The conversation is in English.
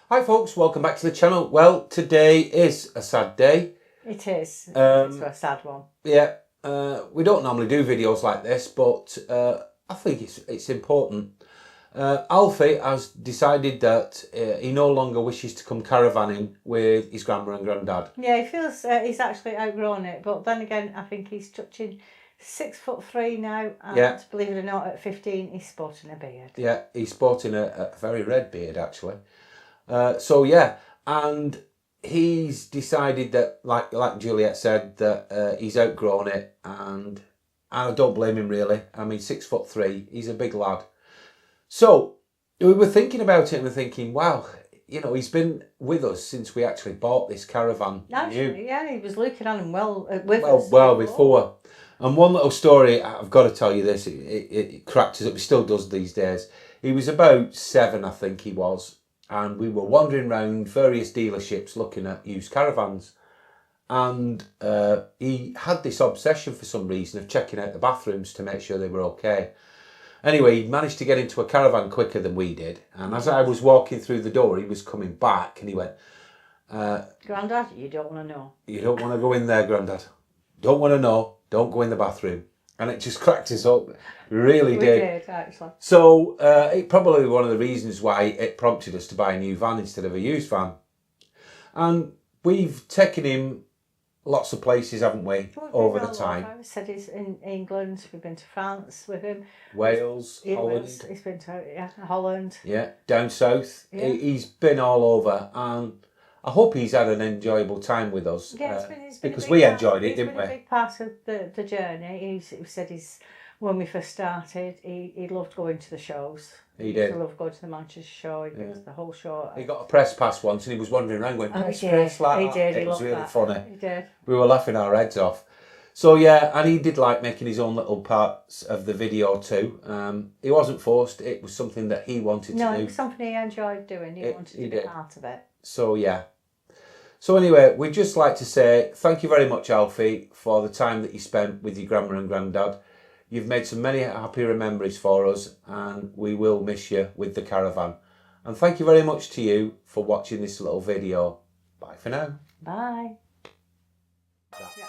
Hi folks, welcome back to the channel. Well, today is a sad day. It is. It's a sad one. Yeah, we don't normally do videos like this, but I think it's important. Alfie has decided that he no longer wishes to come caravanning with his grandma and granddad. Yeah, he feels he's actually outgrown it, but then again, I think he's touching 6'3" now, and believe it or not, at 15, he's sporting a beard. Yeah, he's sporting a very red beard actually. So yeah, and he's decided that, like Juliet said, that he's outgrown it, and I don't blame him really. I mean, 6'3", he's a big lad. So we were thinking about it and we're thinking, wow, you know, he's been with us since we actually bought this caravan. Actually, yeah, he was looking on him with us. Well before. And one little story, I've got to tell you this, it cracked us up, he still does these days. He was about 7, I think he was. And we were wandering around various dealerships looking at used caravans. And he had this obsession for some reason of checking out the bathrooms to make sure they were okay. Anyway, he managed to get into a caravan quicker than we did. And as I was walking through the door, he was coming back and he went, Grandad, you don't want to know. You don't want to go in there, Grandad. Don't want to know. Don't go in the bathroom. And it just cracked us up. Really did. We did, actually. So it probably one of the reasons why it prompted us to buy a new van instead of a used van. And we've taken him lots of places, haven't we, over the time. I said he's in England. We've been to France with him. Wales, Holland. He's been to Holland. Yeah, down south. Yeah. He's been all over, and I hope he's had an enjoyable time with us. Yeah, it's been because we enjoyed it, didn't we? It's been a big part of the journey. He said when we first started, he loved going to the shows. He did. He loved going to the Manchester show. He did the whole show. He got a press pass once and he was wandering around going, press like he did. It was really funny. He did. We were laughing our heads off. So yeah, and he did like making his own little parts of the video too. He wasn't forced. It was something that he wanted to do. No, it was something he enjoyed doing. He wanted to be part of it. So yeah. So anyway, we'd just like to say thank you very much, Alfie, for the time that you spent with your grandma and granddad. You've made some many happy memories for us, and we will miss you with the caravan. And thank you very much to you for watching this little video. Bye for now. Bye. Yeah.